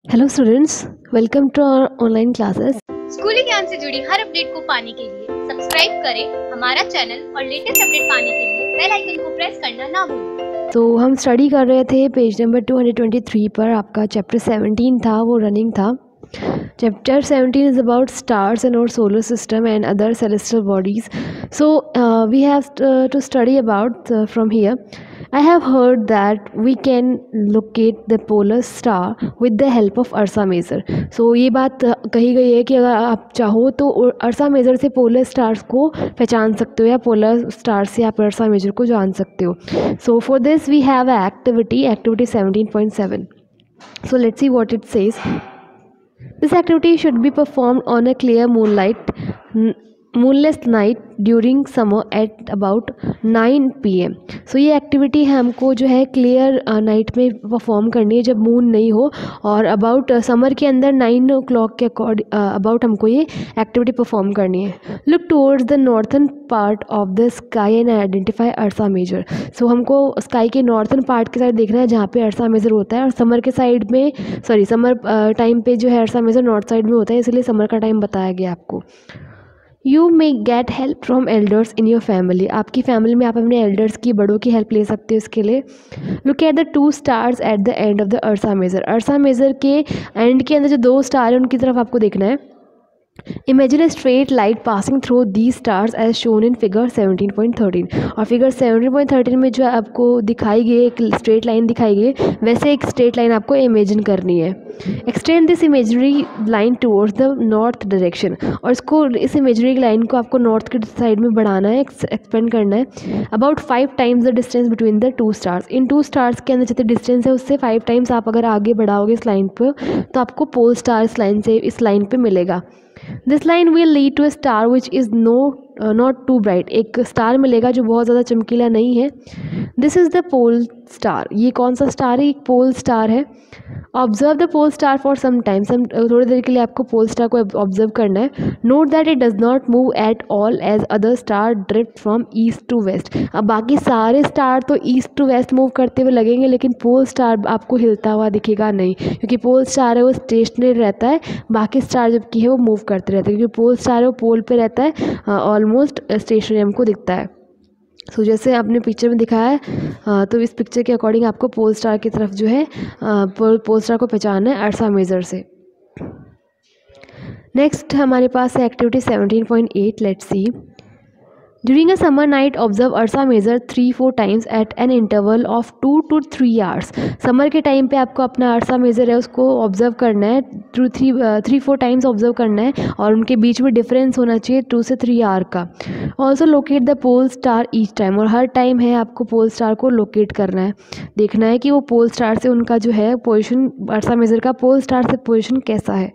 Hello students, welcome to our online classes. स्कूली ज्ञान से जुड़ी हर अपडेट को पाने के लिए सब्सक्राइब करें हमारा चैनल और लेटेस्ट अपडेट पाने के लिए बेल आइकन को प्रेस करना ना भूलें। तो हम स्टडी कर रहे थे पेज नंबर 223 पर। आपका चैप्टर 17 था, वो रनिंग था। Chapter 17 is about stars in our solar system and other celestial bodies. So we have to study about from here. I have heard that we can locate the polar star with the help of Ursa Major. So ये बात कही गई है कि अगर आप चाहो तो अर्सा मेजर से पोलर स्टार्स को पहचान सकते हो या पोलर स्टार से आप अर्सा मेजर को जान सकते हो। So for this we have a activity 17.7. So let's see what it says. This activity should be performed on a clear moonless night during summer at about 9 PM। सो ये activity हमको जो है क्लियर नाइट में perform करनी है जब moon नहीं हो, और अबाउट समर के अंदर 9 o'clock के अबाउट हमको ये एक्टिविटी परफॉर्म करनी है। Look towards the northern part of the sky and identify Ursa Major. So हमको स्काई के नॉर्थन पार्ट के साइड देखना है जहाँ पे अर्सा मेजर होता है, और समर के साइड में समर टाइम पे जो है अर्सा मेजर नॉर्थ साइड में होता है, इसलिए समर का टाइम बताया गया आपको। You may get help from elders in your family. आपकी फैमिली में आप अपने एल्डर्स की, बड़ों की हेल्प ले सकते हो इसके लिए। Look at the 2 stars at the end of the Ursa Major. Ursa Major के एंड के अंदर जो 2 स्टार है उनकी तरफ आपको देखना है। Imagine a straight light passing through the stars as shown in figure 17.13। और फिगर 17.13 में जो आपको दिखाई गई एक स्ट्रेट लाइन दिखाई गई, वैसे एक स्ट्रेट लाइन आपको इमेजिन करनी है। Extend this imagery line towards the north direction. और इसको, इस इमेजरी लाइन को आपको नॉर्थ के साइड में बढ़ाना है, एक्सपेंड करना है। About 5 times the distance between the 2 stars। In 2 stars के अंदर जितने डिस्टेंस है उससे 5 times आप अगर आगे बढ़ाओगे इस लाइन पर, तो आपको पोल स्टार इस लाइन पर मिलेगा। This line will lead to a star which is not too bright. एक स्टार मिलेगा जो बहुत ज़्यादा चमकीला नहीं है। This is the pole star. ये कौन सा स्टार है? एक पोल स्टार है। Observe the pole star for some time. थोड़ी देर के लिए आपको पोल स्टार को ऑब्जर्व करना है। Note that it does not move at all as other star drift from east to west. अब बाकी सारे स्टार तो ईस्ट टू वेस्ट मूव करते हुए लगेंगे, लेकिन पोल स्टार आपको हिलता हुआ दिखेगा नहीं, क्योंकि पोल स्टार है वो स्टेशनरी रहता है। बाकी स्टार जबकि है वो मूव करते रहते हैं, क्योंकि पोल स्टार है वो पोल पे रहता है, ऑलमोस्ट स्टेशनरी हमको दिखता है। सो जैसे आपने पिक्चर में दिखाया है, तो इस पिक्चर के अकॉर्डिंग आपको पोल स्टार की तरफ जो है पोल स्टार को पहचानना है अर्सा मेजर से। नेक्स्ट हमारे पास है activity 17.8। Let's see. During a summer night observe Ursa Major 3-4 times at an interval of 2 to 3 hours। Summer के टाइम पे आपको अपना अर्सा मेजर है उसको ऑब्जर्व करना है, 3-4 times ऑब्जर्व करना है, और उनके बीच में डिफरेंस होना चाहिए 2 से 3 hour का। Also locate the pole star each time. और हर टाइम है आपको पोल स्टार को लोकेट करना है, देखना है कि वो पोल स्टार से उनका जो है पोजिशन, अर्सा मेजर का पोल स्टार से पोजिशन कैसा है।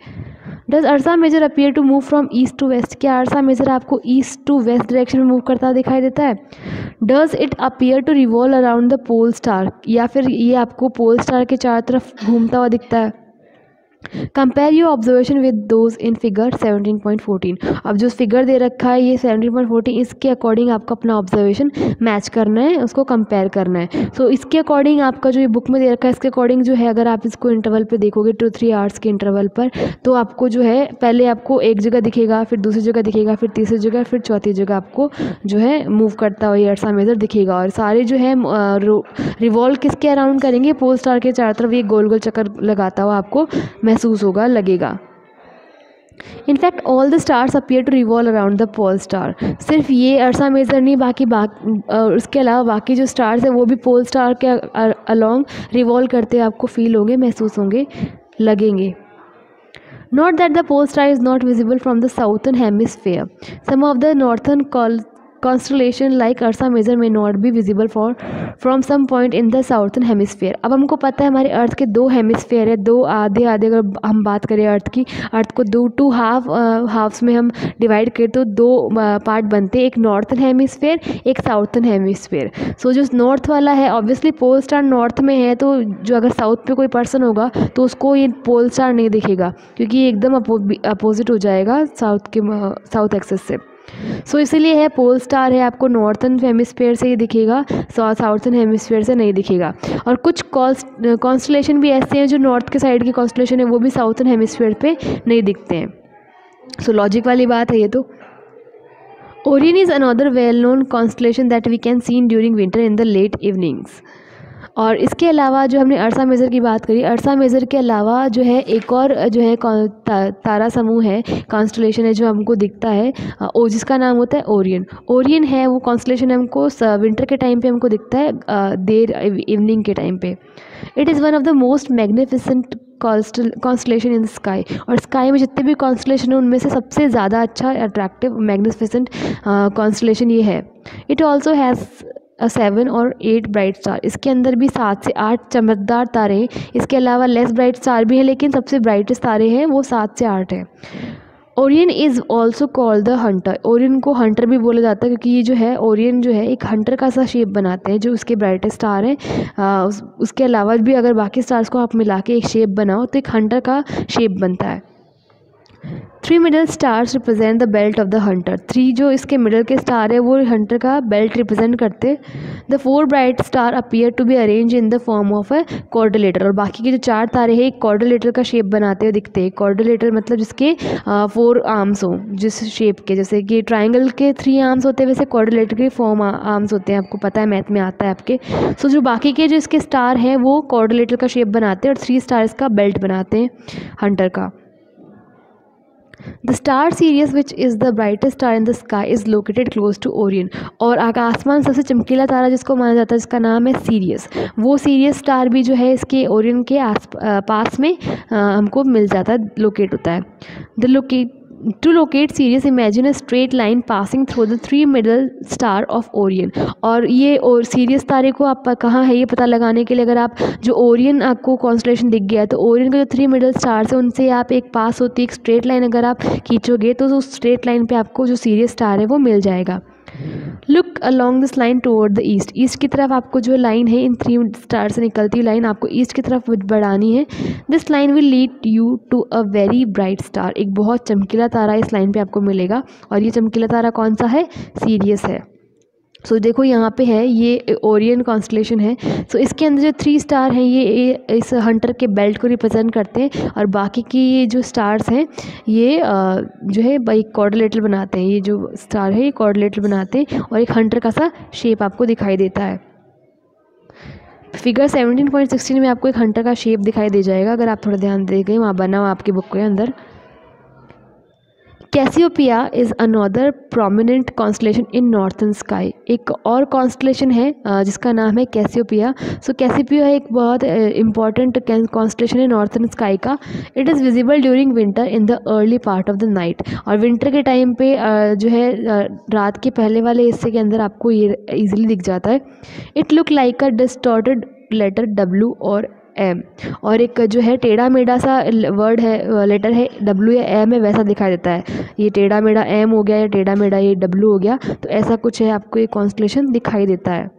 Does Ursa Major appear to move from east to west. क्या अर्सा मेजर आपको ईस्ट टू वेस्ट डायरेक्शन में मूव करता दिखाई देता है? Does it appear to revolve around the pole star. या फिर ये आपको पोल स्टार के चारों तरफ घूमता हुआ दिखता है? Compare your observation with those in figure 17.14। अब जो फिगर दे रखा है ये 17.14, इसके अकॉर्डिंग आपको अपना ऑब्जर्वेशन मैच करना है, उसको कंपेयर करना है। सो इसके अकॉर्डिंग आपका जो ये बुक में दे रखा है इसके अकॉर्डिंग जो है, अगर आप इसको इंटरवल पे देखोगे 2-3 hours के इंटरवल पर, तो आपको जो है पहले आपको एक जगह दिखेगा, फिर दूसरी जगह दिखेगा, फिर तीसरी जगह, फिर चौथी जगह आपको जो है मूव करता हुआ ये अर्सा मेजर दिखेगा। और सारे जो है रिवॉल्व किसके अराउंड करेंगे? पोल स्टार के चारों तरफ ये गोल गोल चक्कर लगाता हुआ आपको महसूस होगा, लगेगा। In fact all the stars appear to revolve around the pole star. सिर्फ ये अर्सा मेजर नहीं, बाकी उसके अलावा बाकी जो स्टार्स हैं वो भी पोल स्टार के अलोंग रिवॉल्व करते हुए आपको फील होंगे, महसूस होंगे, लगेंगे। Note that the pole star is not visible from the southern hemisphere. Some of the northern constellation like Ursa Major may not be visible from some point in the southern hemisphere। अब हमको पता है हमारे अर्थ के 2 hemisphere है, 2 आधे। अगर हम बात करें अर्थ को 2 हाफ्स में हम डिवाइड करें तो 2 पार्ट बनते हैं, एक नॉर्थन हेमिस्फेयर, एक साउथर्न हेमिस्फेयर। सो जो नॉर्थ वाला है, ऑब्वियसली पोल स्टार नॉर्थ में है, तो जो अगर साउथ पे कोई पर्सन होगा तो उसको ये पोल स्टार नहीं दिखेगा, क्योंकि ये एकदम अपोजिट हो जाएगा साउथ एक्सेस से। सो इसीलिए है पोल स्टार है आपको नॉर्थन हेमिस्फीयर से ही दिखेगा, साउथर्न हेमिस्फीयर से नहीं दिखेगा। और कुछ कॉन्स्टलेशन भी ऐसे हैं जो नॉर्थ के साइड की कॉन्स्टलेशन है वो भी साउथर्न हेमिस्फीयर पे नहीं दिखते हैं। सो लॉजिक वाली बात है ये तो। Orion is another well known constellation that we can seen during winter in the late evenings. और इसके अलावा जो हमने अर्सा मेजर की बात करी, अर्सा मेजर के अलावा जो है एक और जो है तारा समूह है, कॉन्स्टलेशन है जो हमको दिखता है जिसका नाम होता है ओरियन। ओरियन है वो कॉन्स्टलेशन हमको विंटर के टाइम पे हमको दिखता है देर इवनिंग के टाइम पे। It is one of the most magnificent constellation in sky. और स्काई में जितने भी कॉन्स्टलेशन है उनमें से सबसे ज़्यादा अच्छा अट्रैक्टिव मैग्निफिसेंट कॉन्स्टलेशन ये है। इट ऑल्सो हैज़ 7 और 8 ब्राइट स्टार। इसके अंदर भी 7 से 8 चमकदार तारे हैं। इसके अलावा लेस ब्राइट स्टार भी हैं, लेकिन सबसे ब्राइटेस्ट तारे हैं वो 7 से 8 हैं। Orion is also called the Hunter. Orion को हंटर भी बोला जाता है क्योंकि ये जो है ओरियन जो है एक हंटर का सा शेप बनाते हैं जो उसके ब्राइटेस्ट स्टार हैं। उसके अलावा भी अगर बाकी स्टार्स को आप मिला के एक शेप बनाओ तो एक हंटर का शेप बनता है। 3 middle stars represent the belt of the Hunter. 3 जो इसके मिडल के स्टार है वो हंटर का बेल्ट रिप्रेजेंट करते। The 4 bright star appear to be arrange in the form of a quadrilateral. और बाकी के जो 4 तारे हैं एक क्वाड्रिलेटर का शेप बनाते हुए दिखते हैं। क्वाड्रिलेटर मतलब जिसके 4 आर्म्स हो, जिस शेप के, जैसे कि ट्राइंगल के 3 आर्म्स होते हैं वैसे क्वाड्रिलेटर के 4 आर्म्स होते हैं, आपको पता है मैथ में आता है आपके। सो जो बाकी के जो इसके स्टार हैं वो क्वाड्रिलेटर का शेप बनाते हैं और 3 स्टार्स का बेल्ट बनाते हैं हंटर का। The star Sirius which is the brightest star in the sky is located close to Orion. और आसमान सबसे चमकीला तारा जिसको माना जाता है जिसका नाम है सीरियस, वो सीरियस स्टार भी जो है इसके ओरियन के पास में हमको मिल जाता है, लोकेट होता है। To locate Sirius, imagine a straight line passing through the 3 middle star of Orion। और ये और सीरियस तारे को आप कहाँ है ये पता लगाने के लिए अगर आप जो ओरियन आपको कॉन्स्टलेशन दिख गया है तो ओरियन के जो 3 मिडल स्टार्स हैं उनसे आप एक पास होती एक स्ट्रेट लाइन अगर आप खींचोगे तो उस स्ट्रेट लाइन पे आपको जो सीरियस स्टार है वो मिल जाएगा। Look along this line toward the east. East की तरफ आपको जो लाइन है इन 3 स्टार से निकलती लाइन आपको ईस्ट की तरफ बढ़ानी है। This line will lead you to a very bright star. एक बहुत चमकीला तारा इस लाइन पे आपको मिलेगा और ये चमकीला तारा कौन सा है? सीरियस है। सो देखो यहाँ पे है ये ओरियन कॉन्स्टलेशन है। सो इसके अंदर जो 3 स्टार हैं ये इस हंटर के बेल्ट को रिप्रेजेंट करते हैं और बाकी की ये जो स्टार्स हैं ये जो है एक क्वाड्रिलेटरल बनाते हैं। ये जो स्टार है ये क्वाड्रिलेटरल बनाते हैं और एक हंटर का सा शेप आपको दिखाई देता है। फिगर 17.16 में आपको एक हंटर का शेप दिखाई दे जाएगा अगर आप थोड़ा ध्यान देंगे, वहाँ बना हुआ आपकी बुक के अंदर। Cassiopeia is another prominent constellation in northern sky. एक और कॉन्स्टलेशन है जिसका नाम है कैसियोपिया। सो कैसियोपिया एक बहुत इंपॉर्टेंट कॉन्स्टलेशन है नॉर्थन स्काई का। It is visible during winter in the early part of the night. और विंटर के टाइम पे जो है रात के पहले वाले हिस्से के अंदर आपको ये ईजिली दिख जाता है। It look like a distorted letter W और M। और एक जो है टेढ़ा मेढ़ा सा वर्ड है, लेटर है W या M है, वैसा दिखाई देता है। ये टेढ़ा मेढ़ा M हो गया या टेढ़ा मेढ़ा ये W हो गया, तो ऐसा कुछ है आपको ये कॉन्स्टलेशन दिखाई देता है।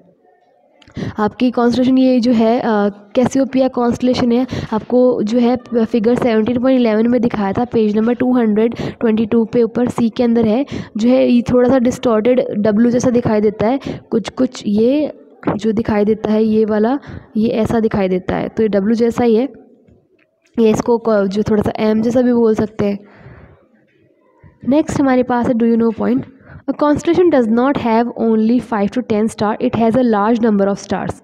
आपकी कॉन्स्टलेशन ये जो है कैसियोपिया कॉन्स्टलेशन है, आपको जो है फिगर 17.11 में दिखाया था, पेज नंबर 222 पे ऊपर C के अंदर है। जो है ये थोड़ा सा डिस्टॉर्टेड W जैसा दिखाई देता है, कुछ ये जो दिखाई देता है ये वाला ये ऐसा दिखाई देता है, तो ये W जैसा ही है। ये इसको जो थोड़ा सा M जैसा भी बोल सकते हैं। नेक्स्ट हमारे पास है do you know point. A constellation does not have only 5 to 10 star, it has a large number of stars.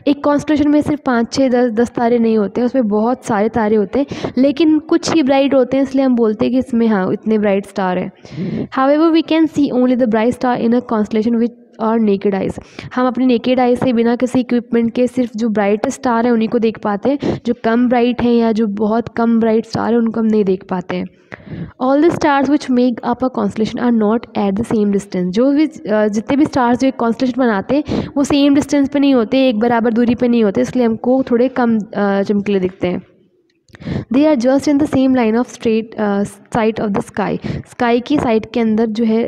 एक कॉन्स्टलेशन में सिर्फ 5, 6, 10 तारे नहीं होते हैं, उसमें बहुत सारे तारे होते हैं, लेकिन कुछ ही ब्राइट होते हैं, इसलिए हम बोलते हैं कि इसमें हाँ इतने ब्राइट स्टार हैं। However we can see only the bright star in a constellation which our naked eyes. हम अपनी नेकेड आइज से बिना किसी इक्विपमेंट के सिर्फ जो ब्राइट स्टार हैं उन्हीं को देख पाते हैं। जो कम ब्राइट हैं या जो बहुत कम ब्राइट स्टार हैं उनको हम नहीं देख पाते हैं। All the stars which make up a constellation are not at the same distance. जो भी जितने भी स्टार्स जो एक कॉन्स्टलेशन बनाते हैं वो सेम डिस्टेंस पे नहीं होते, एक बराबर दूरी पे नहीं होते, इसलिए हमको थोड़े कम चमकीले दिखते हैं। They are just in the same line of straight side of the sky. Sky की साइड के अंदर जो है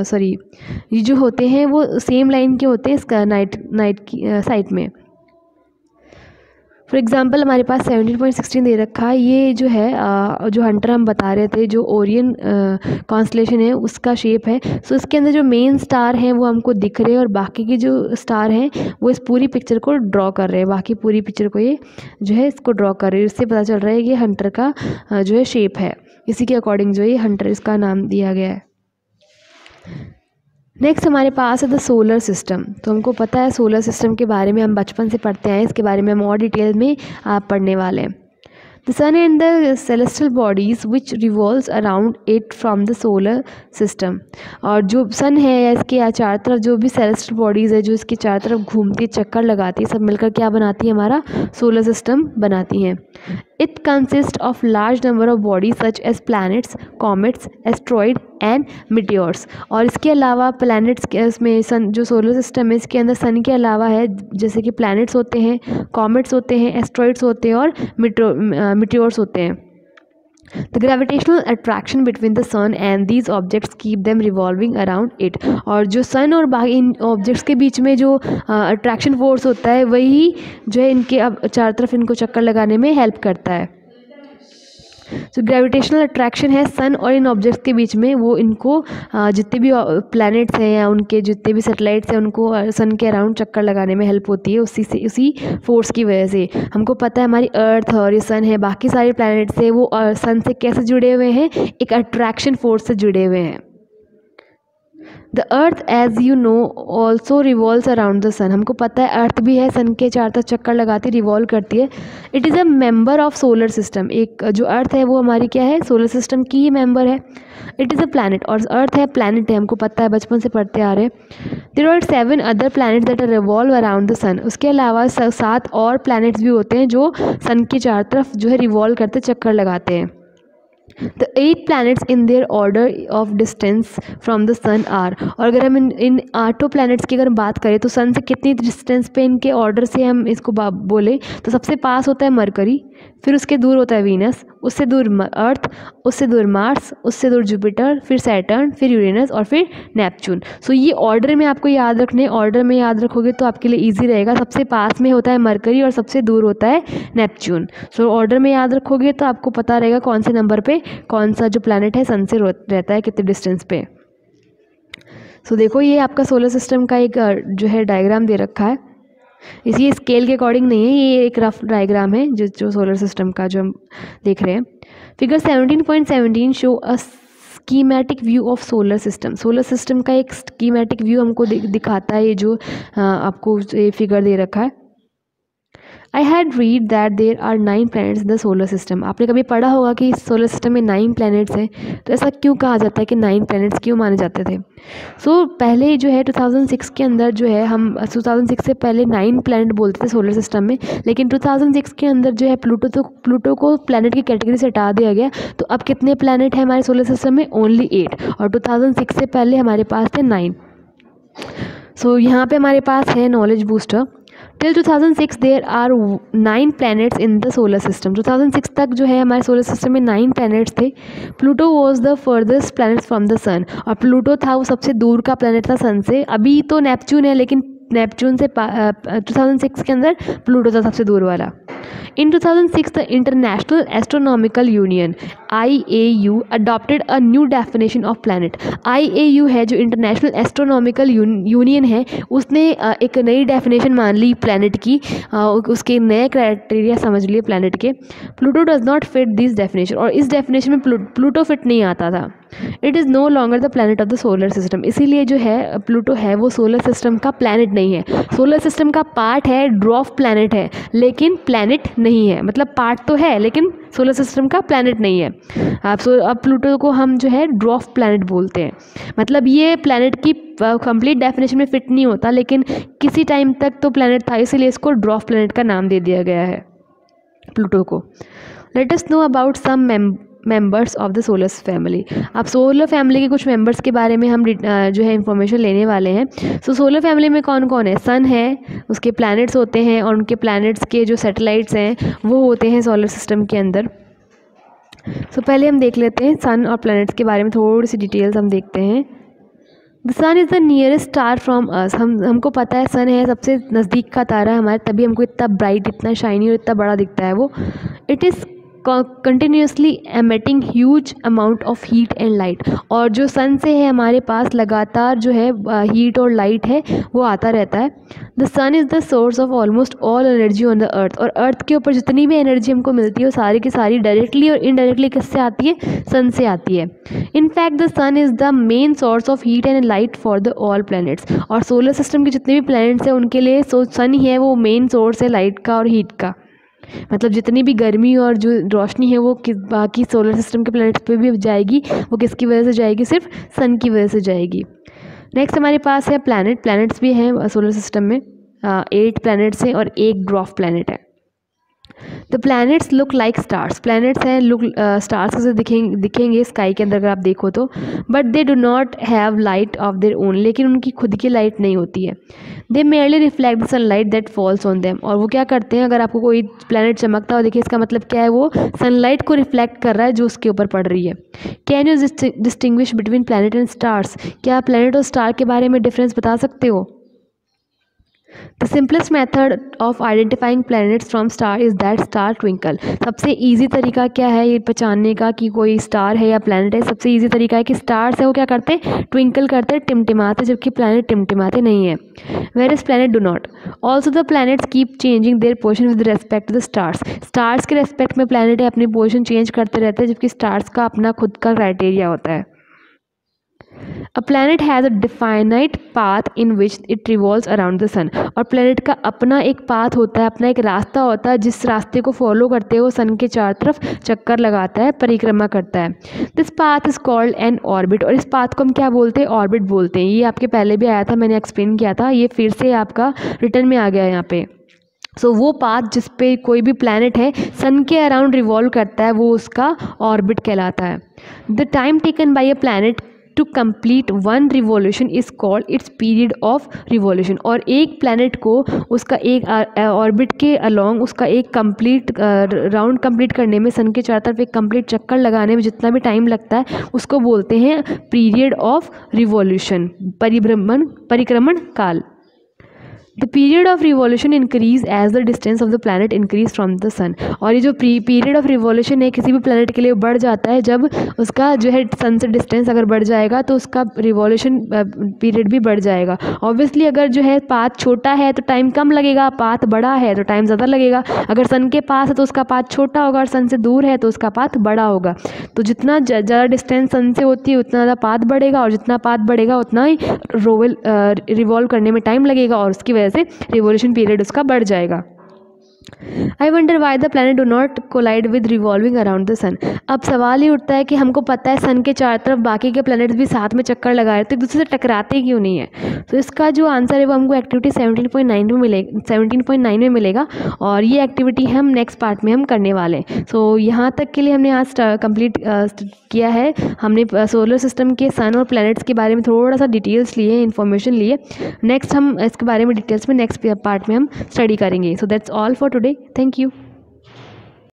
सॉरी ये जो होते हैं वो सेम लाइन के होते हैं नाइट की साइड में। फॉर एग्जांपल हमारे पास 17.16 दे रखा है। ये जो है जो हंटर हम बता रहे थे, जो ओरियन कॉन्स्टलेशन है उसका शेप है। सो इसके अंदर जो मेन स्टार हैं वो हमको दिख रहे हैं और बाकी के जो स्टार हैं वो इस पूरी पिक्चर को ड्रॉ कर रहे हैं। बाकी पूरी पिक्चर को ये जो है इसको ड्रॉ कर रहे हैं। इससे पता चल रहा है कि हंटर का जो है शेप है। इसी के अकॉर्डिंग जो है हंटर इसका नाम दिया गया है। नेक्स्ट हमारे पास है द सोलर सिस्टम। तो हमको पता है सोलर सिस्टम के बारे में, हम बचपन से पढ़ते हैं, इसके बारे में हम और डिटेल में आप पढ़ने वाले हैं। The sun and the celestial bodies which revolves around it from the solar system. और जो सन है या इसके चारों तरफ जो भी सेलेस्टियल बॉडीज़ है जो इसके चारों तरफ घूमती चक्कर लगाती है, सब मिलकर क्या बनाती है, हमारा सोलर सिस्टम बनाती हैं। It consists of large number of bodies such as planets, comets, asteroid and meteors। और इसके अलावा प्लैनेट्स के इसमें सन जो सोलर सिस्टम है इसके अंदर सन के अलावा है जैसे कि प्लैनेट्स होते हैं, कॉमेट्स होते हैं, एस्ट्रॉइड्स होते हैं और मिटियोर्स होते हैं। The gravitational attraction between the sun and these objects keep them revolving around it। और जो सन और बाकी इन ऑब्जेक्ट्स के बीच में जो अट्रैक्शन फोर्स होता है वही जो है इनके अब चारों तरफ इनको चक्कर लगाने में हेल्प करता है। जो ग्रेविटेशनल अट्रैक्शन है सन और इन ऑब्जेक्ट्स के बीच में, वो इनको जितने भी प्लैनेट्स हैं या उनके जितने भी सैटेलाइट्स हैं उनको सन के अराउंड चक्कर लगाने में हेल्प होती है। उसी फोर्स की वजह से हमको पता है हमारी अर्थ और ये सन है, बाकी सारे प्लैनेट्स है वो सन से कैसे जुड़े हुए हैं, एक अट्रैक्शन फोर्स से जुड़े हुए हैं। The earth as you know also revolves around the sun. हमको पता है अर्थ भी है सन के चार तरफ चक्कर लगाती रिवॉल्व करती है। It is a member of solar system. एक जो अर्थ है वो हमारी क्या है, सोलर सिस्टम की ही मेंबर है। इट इज़ अ प्लैनेट, और अर्थ है प्लैनेट है, हमको पता है बचपन से पढ़ते आ रहे हैं। There are 7 other planets that are revolve around the sun. उसके अलावा 7 और प्लैनेट्स भी होते हैं जो सन के चार तरफ जो है रिवॉल्व करते चक्कर लगाते हैं। The 8 planets in their order of distance from the sun are। और अगर हम इन 8 प्लैनेट्स की अगर बात करें तो सन से कितनी डिस्टेंस पे इनके ऑर्डर से हम इसको बोले तो सबसे पास होता है मरकरी, फिर उसके दूर होता है वीनस, उससे दूर अर्थ, उससे दूर मार्स, उससे दूर जुपिटर, फिर सैटर्न, फिर यूरेनस और फिर नेपच्यून। सो ये ऑर्डर में आपको याद रखने, ऑर्डर में याद रखोगे तो आपके लिए ईजी रहेगा। सबसे पास में होता है मरकरी और सबसे दूर होता है नेपच्यून। सो ऑर्डर में याद रखोगे तो आपको पता रहेगा कौन से नंबर पे कौन सा जो प्लैनेट है सन से रहता है, कितने डिस्टेंस पे। सो देखो ये आपका सोलर सिस्टम का एक जो है डायग्राम दे रखा है। इसी स्केल के अकॉर्डिंग नहीं है, ये एक रफ डायग्राम है जो सोलर सिस्टम का जो हम देख रहे हैं। Figure 17.17 show a schematic view of solar system. Solar system का एक स्कीमेटिक व्यू हमको दिखाता है ये जो आपको ये फिगर दे रखा है। I had read that there are 9 planets in the solar system. आपने कभी पढ़ा होगा कि सोलर सिस्टम में 9 प्लैनेट्स हैं, तो ऐसा क्यों कहा जाता है कि 9 प्लैनेट्स क्यों माने जाते थे? सो पहले जो है 2006 के अंदर जो है हम 2006 से पहले 9 प्लैनेट बोलते थे सोलर सिस्टम में, लेकिन 2006 के अंदर जो है प्लूटो को प्लैनेट की कैटेगरी से हटा दिया गया। तो अब कितने प्लैनेट हैं हमारे सोलर सिस्टम में? ओनली 8। और 2006 से पहले हमारे पास थे 9। सो यहाँ पे हमारे पास है knowledge booster. Till 2006 there are 9 planets in the solar system. 2006 तक जो है हमारे सोलर सिस्टम में 9 प्लैनेट्स थे। Pluto was the farthest planet from the sun. और प्लूटो था वो सबसे दूर का प्लैनेट था सन से। अभी तो नेपच्यून है, लेकिन नेपच्यून से 2006 के अंदर प्लूटो था सबसे दूर वाला। In 2006, the International Astronomical Union (IAU) adopted a new definition of planet। IAU है जो इंटरनेशनल एस्ट्रोनॉमिकल यूनियन है, उसने एक नई डेफिनेशन मान ली प्लैनेट की, उसके नए क्राइटेरिया समझ लिए प्लैनेट के। Pluto does not fit this definition. और इस डेफिनेशन में प्लूटो फिट नहीं आता था। It is no longer the planet of the solar system. इसीलिए जो है प्लूटो है वो सोलर सिस्टम का प्लैनेट नहीं है। सोलर सिस्टम का पार्ट है, ड्वार्फ प्लैनेट है, लेकिन प्लैनेट नहीं है। मतलब पार्ट तो है लेकिन सोलर सिस्टम का प्लैनेट नहीं है। अब प्लूटो को हम जो है ड्वार्फ प्लैनेट बोलते हैं। मतलब ये प्लैनेट की कंप्लीट डेफिनेशन में फिट नहीं होता, लेकिन किसी टाइम तक तो प्लैनेट था, इसीलिए इसको ड्वार्फ प्लैनेट का नाम दे दिया गया है प्लूटो को। Let us know about some members of the solar family. अब सोलर फैमिली के कुछ मेंबर्स के बारे में हम जो है इंफॉर्मेशन लेने वाले हैं। सो सोलर फैमिली में कौन कौन है? सन है, उसके प्लैनेट्स होते हैं और उनके प्लैनेट्स के जो सैटेलाइट्स हैं वो होते हैं सोलर सिस्टम के अंदर। सो पहले हम देख लेते हैं सन और प्लैनेट्स के बारे में थोड़ी सी डिटेल्स हम देखते हैं। The sun is the nearest star from us. हमको पता है सन है सबसे नज़दीक का तारा है हमारे, तभी हमको इतना ब्राइट, इतना शाइनी और इतना बड़ा दिखता है वो। It is continuously emitting huge amount of heat and light. और जो सन से है हमारे पास लगातार जो है हीट और लाइट है वो आता रहता है। The sun is the source of almost all energy on the earth. और अर्थ के ऊपर जितनी भी एनर्जी हमको मिलती है वो सारी की सारी डायरेक्टली और इनडायरेक्टली किससे आती है? सन से आती है। In fact the sun is the main source of heat and light for the all planets. और सोलर सिस्टम के जितने भी प्लैनेट्स हैं उनके लिए सन ही है वो मेन सोर्स है लाइट का और हीट का। मतलब जितनी भी गर्मी और जो रोशनी है वो बाकी सोलर सिस्टम के प्लैनेट्स पे भी जाएगी, वो किसकी वजह से जाएगी? सिर्फ सन की वजह से जाएगी। नेक्स्ट हमारे पास है प्लैनेट्स भी हैं सोलर सिस्टम में। 8 प्लैनेट्स हैं और 1 ड्वार्फ प्लैनेट है। The planets look like stars. Planets हैं लुक स्टार्स से दिखेंगे स्काई के अंदर अगर आप देखो तो, but they do not have light of their own. लेकिन उनकी खुद की लाइट नहीं होती है। They merely reflect the sunlight that falls on them. और वो क्या करते हैं, अगर आपको कोई प्लैनेट चमकता हो देखिए, इसका मतलब क्या है? वो सनलाइट को रिफ्लेक्ट कर रहा है जो उसके ऊपर पड़ रही है। Can you distinguish between planet and stars? क्या आप प्लैनेट और स्टार के बारे में डिफरेंस बता सकते हो? The simplest method of identifying planets from star is that star twinkle. सबसे ईजी तरीका क्या है ये पहचानने का कि कोई स्टार है या प्लैनेट है? सबसे ईजी तरीका है कि स्टार्स है वो क्या करते हैं? ट्विंकल करते हैं, टिमटिमाते, जबकि प्लैनेट टिमटिमाते नहीं है। Whereas planet do not. Also the planets keep changing their position with respect to the stars. Stars के रेस्पेक्ट में प्लैनेट है अपनी पोजिशन चेंज करते रहते हैं, जबकि स्टार्स का अपना खुद का क्राइटेरिया होता है। A planet has a definite path in which it revolves around the sun। और प्लैनेट का अपना एक पाथ होता है, अपना एक रास्ता होता है, जिस रास्ते को फॉलो करते हुए वो सन के चारों तरफ चक्कर लगाता है, परिक्रमा करता है। This path is called an orbit. और इस पाथ को हम क्या बोलते हैं? ऑर्बिट बोलते हैं। ये आपके पहले भी आया था, मैंने एक्सप्लेन किया था, ये फिर से आपका रिटर्न में आ गया है यहाँ पे। वो पाथ जिस पे कोई भी प्लैनेट है सन के अराउंड रिवॉल्व करता है वो उसका ऑर्बिट कहलाता है। The time taken by a planet to complete one revolution is called its period of revolution. और एक प्लैनेट को उसका एक ऑर्बिट के अलॉन्ग उसका एक कंप्लीट राउंड कंप्लीट करने में, सन के चारों तरफ एक कंप्लीट चक्कर लगाने में जितना भी टाइम लगता है उसको बोलते हैं पीरियड ऑफ रिवॉल्यूशन, परिक्रमण काल। The period of revolution increase as the distance of the planet increase from the sun. और ये जो पीरियड ऑफ रिवॉल्यूशन है किसी भी प्लैनेट के लिए बढ़ जाता है जब उसका जो है सन से डिस्टेंस अगर बढ़ जाएगा तो उसका रिवॉल्यूशन पीरियड भी बढ़ जाएगा। ऑब्वियसली अगर जो है पाथ छोटा है तो टाइम कम लगेगा, पाथ बड़ा है तो टाइम ज़्यादा लगेगा। अगर सन के पास है तो उसका पाथ छोटा होगा और सन से दूर है तो उसका पाथ बड़ा होगा। तो जितना ज़्यादा डिस्टेंस सन से होती है उतना ज़्यादा पाथ बढ़ेगा, और जितना पाथ बढ़ेगा उतना ही रिवॉल्व करने में टाइम लगेगा, और उसकी वजह से रिवॉल्यूशन पीरियड उसका बढ़ जाएगा। I wonder why the planet do not collide with revolving around the sun. अब सवाल ये उठता है कि हमको पता है सन के चारों तरफ बाकी के प्लैनेट्स भी साथ में चक्कर लगा रहे, तो एक दूसरे से टकराते क्यों नहीं है? तो इसका जो आंसर है वो हमको एक्टिविटी 17.9 में मिलेगा, और ये एक्टिविटी हम नेक्स्ट पार्ट में हम करने वाले हैं। सो यहाँ तक के लिए हमने आज कंप्लीट किया है। हमने सोलर सिस्टम के सन और प्लैनेट्स के बारे में थोड़ा सा डिटेल्स लिए, इन्फॉर्मेशन लिए। नेक्स्ट हम इसके बारे में डिटेल्स में नेक्स्ट पार्ट में हम स्टडी करेंगे। So that's all for today. Thank you.